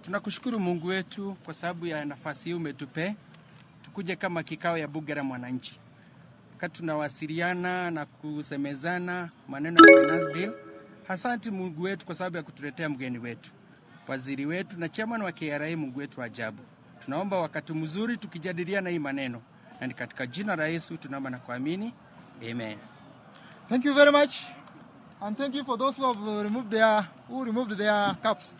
Tunakushukuru Mungu wetu kwa sababu ya nafasi hii umetupe. Tukuje kama kikao ya Bunge la Wananchi. Wakati tunawasiliana na kusemezana maneno ya finance bill. Asante Mungu wetu kwa sababu ya kutuletea mgeni wetu, waziri wetu na chairman wa KRA. Mungu wetu ajabu. Tunaomba wakati mzuri tukijadiliana hii maneno. Na katika jina la Yesu tunaomba na kuamini. Amen. Thank you very much. And thank you for those who have removed their caps.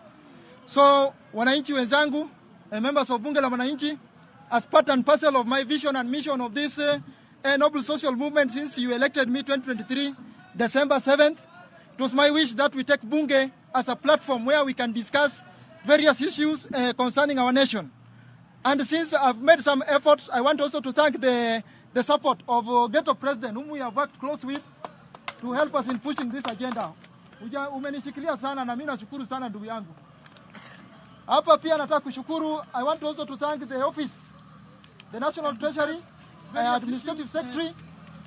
So, wananchi wenzangu, members of Bunge la Wananchi, as part and parcel of my vision and mission of this noble social movement since you elected me 2023, December 7th, it was my wish that we take Bunge as a platform where we can discuss various issues concerning our nation. And since I've made some efforts, I want also to thank the support of Ghetto President, whom we have worked close with, to help us in pushing this agenda. Umenishikilia sana na mimi nashukuru sana ndugu yangu. Hapa pia nataka kushukuru, I want also to thank the office, the National Treasury, Administrative Secretary,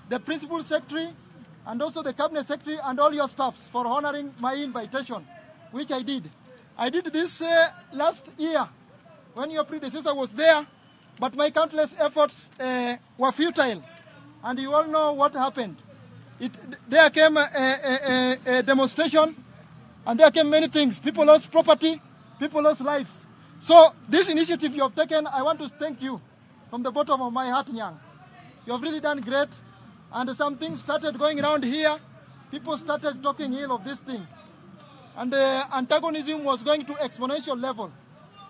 the Principal Secretary, and also the Cabinet Secretary and all your staffs for honoring my invitation, which I did. I did this last year when your predecessor was there, but my countless efforts were futile. And you all know what happened. There came a demonstration, and there came many things. People lost property, people lost lives. So this initiative you have taken, I want to thank you from the bottom of my heart, Nyang. You have really done great. And some things started going around here. People started talking ill of this thing. And the antagonism was going to exponential level.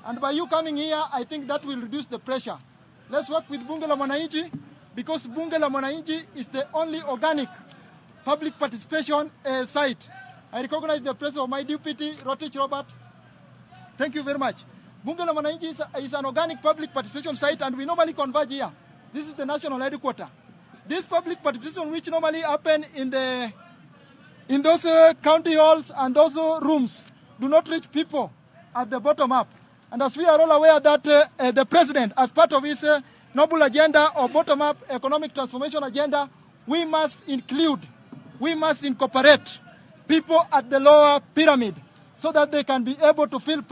And by you coming here, I think that will reduce the pressure. Let's work with Bunge la Wananchi, because Bunge la Wananchi is the only organic public participation site. I recognize the presence of my deputy, Rotich Robert. Thank you very much. Bunge la Wananchi is an organic public participation site, and we normally converge here. This is the national headquarters. This public participation, which normally happen in those county halls and those rooms, do not reach people at the bottom up. And as we are all aware that the president, as part of his noble agenda or bottom-up economic transformation agenda, we must incorporate people at the lower pyramid so that they can be able to feel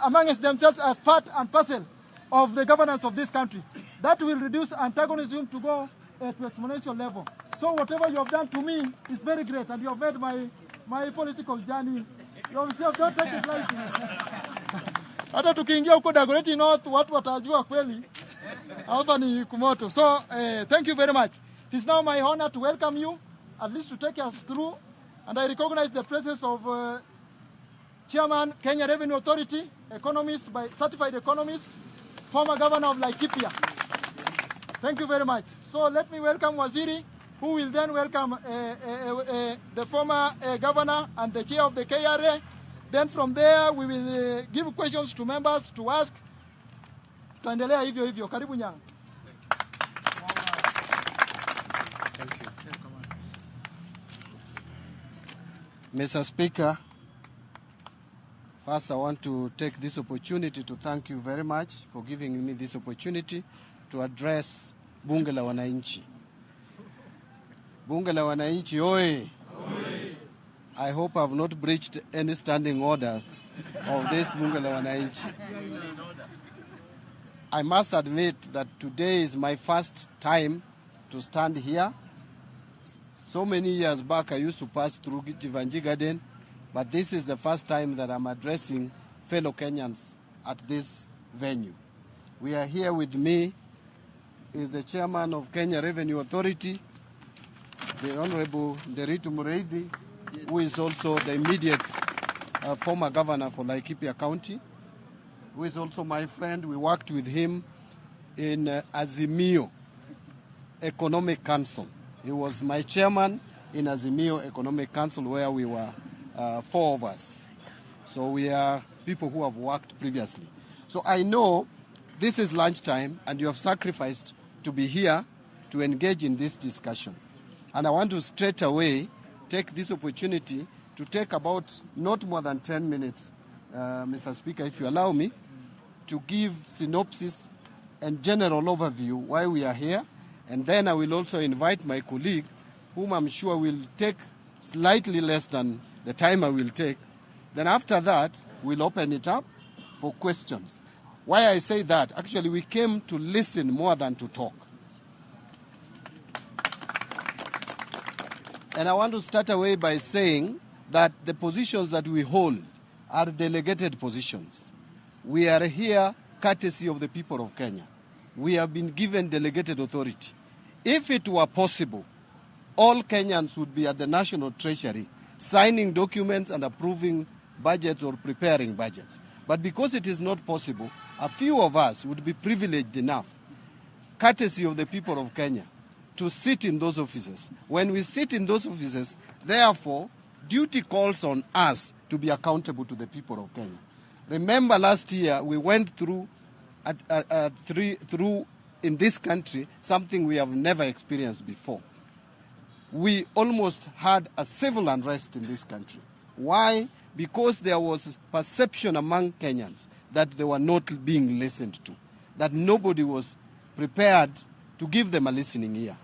amongst themselves as part and parcel of the governance of this country. That will reduce antagonism to go to exponential level. So whatever you have done to me is very great, and you have made my political journey. You have don't take it lightly. Hata tukiingia huko Dagoretti North, watu watajua kweli hapa ni kumoto. So thank you very much. It is now my honor to welcome you, at least to take us through, and I recognize the presence of Chairman, Kenya Revenue Authority, economist, certified economist, former governor of Laikipia. Thank you very much. So let me welcome Waziri, who will then welcome the former governor and the chair of the KRA. Then from there, we will give questions to members to ask. Tuendelea hivyo hivyo. Karibu Nyang. Thank you. Mr. Speaker, first I want to take this opportunity to thank you very much for giving me this opportunity to address Bunge la Wananchi. Bunge la Wananchi, oi! I hope I have not breached any standing orders of this Bunge la Wananchi. I must admit that today is my first time to stand here. So many years back I used to pass through Jivanji Garden, but this is the first time that I'm addressing fellow Kenyans at this venue. We are here with me is the chairman of Kenya Revenue Authority, the Honorable Nderitu Mureithi, who is also the immediate former governor for Laikipia County, who is also my friend. We worked with him in Azimio Economic Council. He was my chairman in Azimio Economic Council, where we were 4 of us. So we are people who have worked previously. So I know this is lunchtime and you have sacrificed to be here to engage in this discussion. And I want to straight away take this opportunity to take about not more than 10 minutes, Mr. Speaker, if you allow me, to give synopsis and general overview why we are here. And then I will also invite my colleague, whom I'm sure will take slightly less than the time I will take, Then after that, we'll open it up for questions. Why I say that, actually we came to listen more than to talk. And I want to start away by saying that the positions that we hold are delegated positions. We are here courtesy of the people of Kenya. We have been given delegated authority. If it were possible, all Kenyans would be at the National Treasury signing documents and approving budgets or preparing budgets. But because it is not possible, a few of us would be privileged enough, courtesy of the people of Kenya, to sit in those offices. When we sit in those offices, therefore, duty calls on us to be accountable to the people of Kenya. Remember last year, we went through in this country something we have never experienced before. We almost had a civil unrest in this country. Why? Because there was perception among Kenyans that they were not being listened to, that nobody was prepared to give them a listening ear.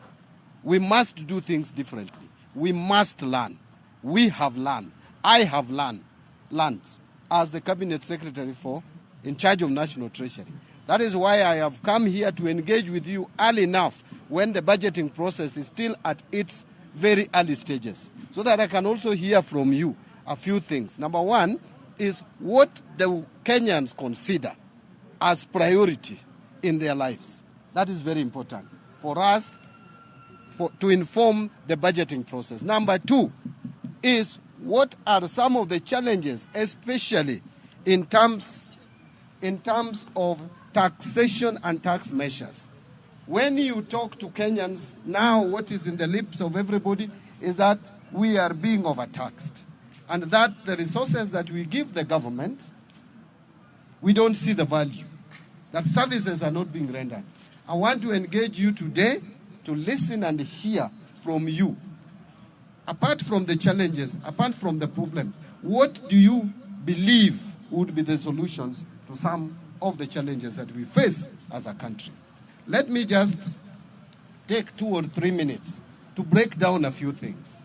We must do things differently. We must learn. We have learned. I have learned as the Cabinet Secretary in charge of National Treasury. That is why I have come here to engage with you early enough when the budgeting process is still at its very early stages, so that I can also hear from you a few things. Number one is what the Kenyans consider as priority in their lives. That is very important for us to inform the budgeting process. Number two is what are some of the challenges, especially in terms of taxation and tax measures. When you talk to Kenyans now, what is in the lips of everybody is that we are being overtaxed, and that the resources that we give the government, we don't see the value, that services are not being rendered. I want to engage you today to listen and hear from you. Apart from the challenges, apart from the problems, what do you believe would be the solutions to some of the challenges that we face as a country? Let me just take 2 or 3 minutes to break down a few things.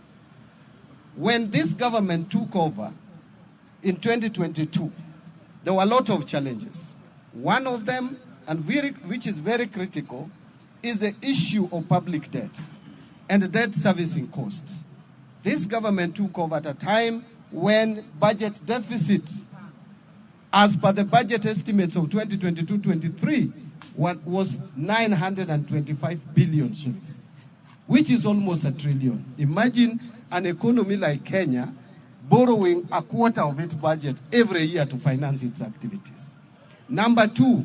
When this government took over in 2022, there were a lot of challenges. One of them, and which is very critical, is the issue of public debt and debt servicing costs. This government took over at a time when budget deficit, as per the budget estimates of 2022-23, was 925 billion shillings, which is almost $1 trillion. Imagine an economy like Kenya borrowing a quarter of its budget every year to finance its activities. Number two,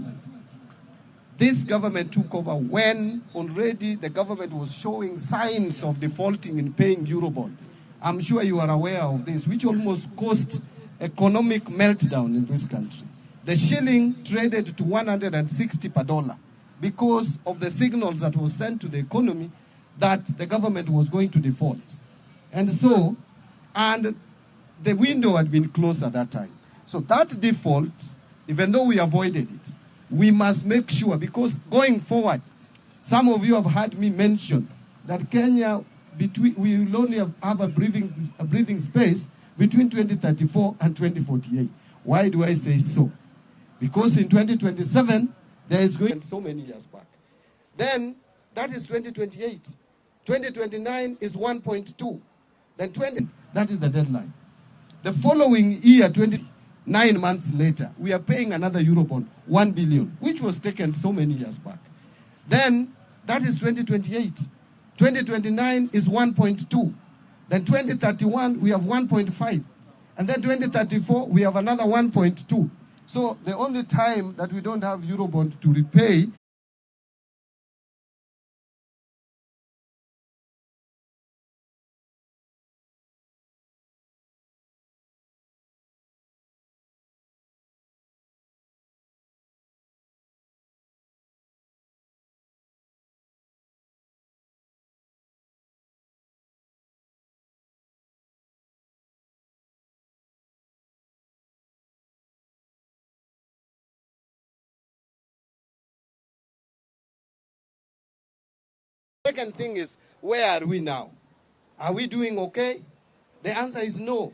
this government took over when already the government was showing signs of defaulting in paying Eurobond. I'm sure you are aware of this, which almost caused economic meltdown in this country. The shilling traded to 160 per dollar because of the signals that was sent to the economy that the government was going to default. And the window had been closed at that time. So that default, even though we avoided it, we must make sure, because going forward, some of you have heard me mention that Kenya, we will only have a breathing space between 2034 and 2048. Why do I say so? Because in 2027, there is going so many years back. Then, that is 2028. 2029 is 1.2. Then that is the deadline. The following year, 9 months later, we are paying another Eurobond, 1 billion, which was taken so many years back. Then, that is 2028. 2029 is 1.2. Then 2031, we have 1.5. And then 2034, we have another 1.2. So the only time that we don't have Eurobond to repay Second thing is, where are we now? Are we doing okay? The answer is no.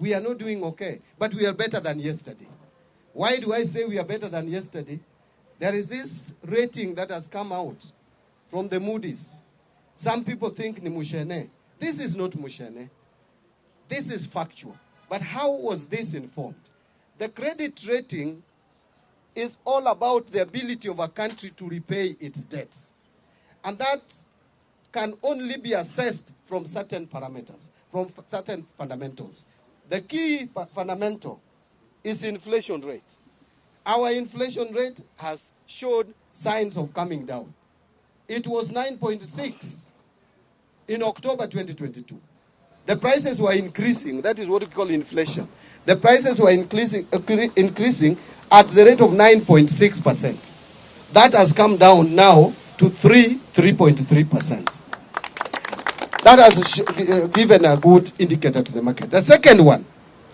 We are not doing okay, but we are better than yesterday. Why do I say we are better than yesterday? There is this rating that has come out from the Moody's. Some people think ni mushene. This is not mushene. This is factual. But how was this informed? The credit rating is all about the ability of a country to repay its debts. And that can only be assessed from certain parameters, from certain fundamentals. The key fundamental is inflation rate. Our inflation rate has showed signs of coming down. It was 9.6 in October 2022. The prices were increasing. That is what we call inflation. The prices were increasing at the rate of 9.6%. That has come down now to 3.3%. That has given a good indicator to the market. The second one,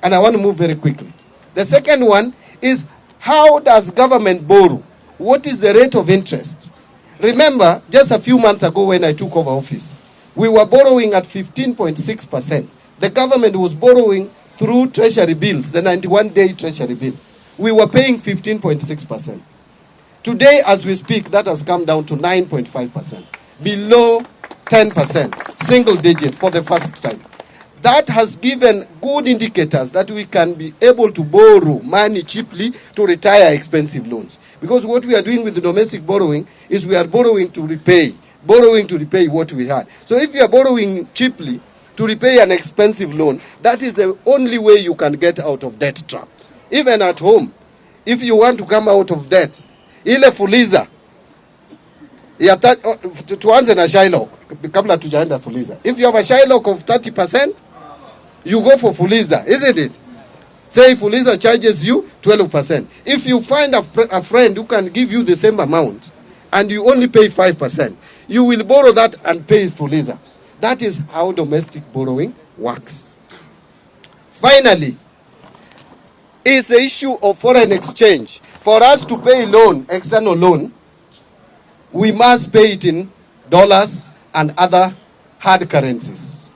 and I want to move very quickly. The second one is, how does government borrow? What is the rate of interest? Remember, just a few months ago when I took over office, we were borrowing at 15.6%. The government was borrowing through treasury bills, the 91-day treasury bill. We were paying 15.6%. Today, as we speak, that has come down to 9.5%, below 10%, single digit for the first time. That has given good indicators that we can be able to borrow money cheaply to retire expensive loans. Because what we are doing with the domestic borrowing is we are borrowing to repay what we had. So if you are borrowing cheaply to repay an expensive loan, that is the only way you can get out of debt trap. Even at home, if you want to come out of debt, ile fuliza, tuanze na Shylock, kabla tujaenda fuliza. If you have a Shylock of 30%, you go for fuliza, isn't it? Say fuliza charges you 12%. If you find a friend who can give you the same amount, and you only pay 5%, you will borrow that and pay fuliza. That is how domestic borrowing works. Finally, is the issue of foreign exchange. For us to pay loan, external loan, we must pay it in dollars and other hard currencies.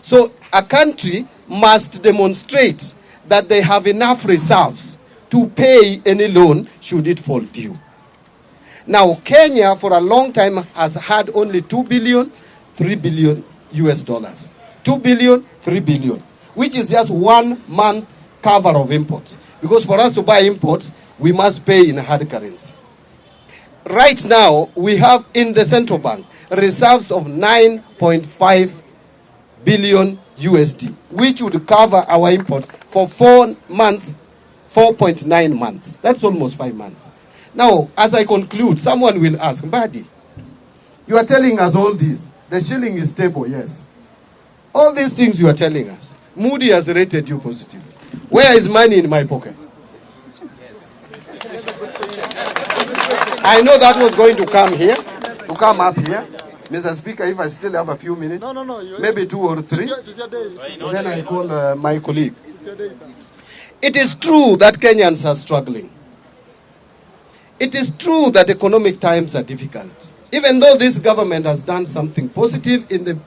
So a country must demonstrate that they have enough reserves to pay any loan should it fall due. Now, Kenya for a long time has had only 2 billion, 3 billion US dollars. 2 billion, 3 billion, which is just 1 month cover of imports. Because for us to buy imports, we must pay in hard currency. Right now, we have in the central bank reserves of 9.5 billion USD, which would cover our imports for 4 months, 4.9 months. That's almost 5 months. Now, as I conclude, someone will ask, Mbadi, you are telling us all this. The shilling is stable, yes. All these things you are telling us. Moody has rated you positively. Where is money in my pocket? Yes. I know that was going to come up here. Mr. Speaker, if I still have a few minutes, maybe 2 or 3, then I call my colleague. It is true that Kenyans are struggling. It is true that economic times are difficult. Even though this government has done something positive in the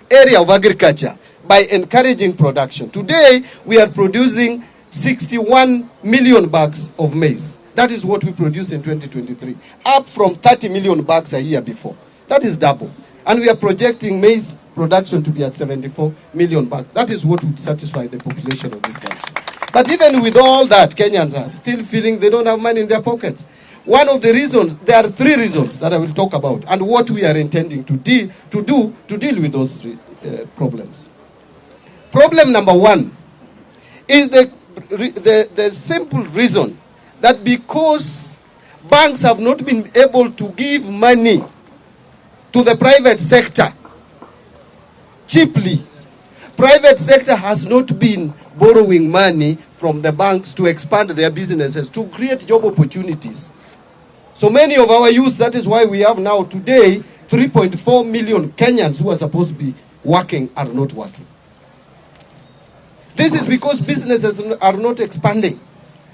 area of agriculture by encouraging production. Today, we are producing 61 million bags of maize. That is what we produced in 2023, up from 30 million bags a year before. That is double. And we are projecting maize production to be at 74 million bags. That is what would satisfy the population of this country. But even with all that, Kenyans are still feeling they don't have money in their pockets. One of the reasons, there are 3 reasons that I will talk about, and what we are intending to deal with those 3 problems. Problem number 1 is the simple reason that because banks have not been able to give money to the private sector cheaply, private sector has not been borrowing money from the banks to expand their businesses, to create job opportunities. So many of our youth, that is why we have now today 3.4 million Kenyans who are supposed to be working are not working. This is because businesses are not expanding.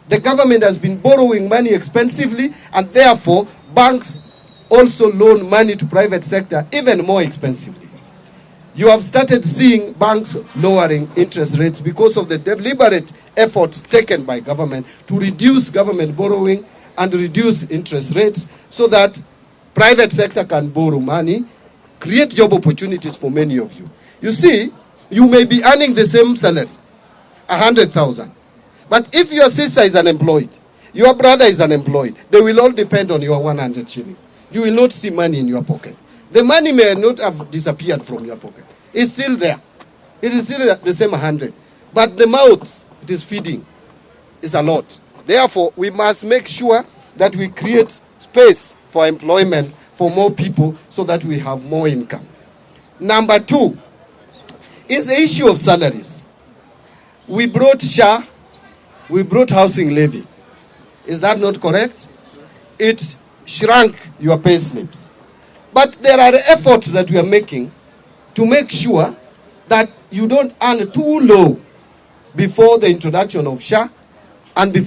The government has been borrowing money expensively, and therefore banks also loan money to private sector even more expensively. You have started seeing banks lowering interest rates because of the deliberate efforts taken by government to reduce government borrowing and reduce interest rates so that private sector can borrow money, create job opportunities for many of you. You see, you may be earning the same salary, 100,000. But if your sister is unemployed, your brother is unemployed, they will all depend on your 100 shilling. You will not see money in your pocket. The money may not have disappeared from your pocket. It's still there. It is still the same 100. But the mouth it is feeding is a lot. Therefore, we must make sure that we create space for employment for more people so that we have more income. Number 2 is the issue of salaries. We brought SHA, we brought housing levy. Is that not correct? It shrunk your pay slips. But there are efforts that we are making to make sure that you don't earn too low before the introduction of SHA and before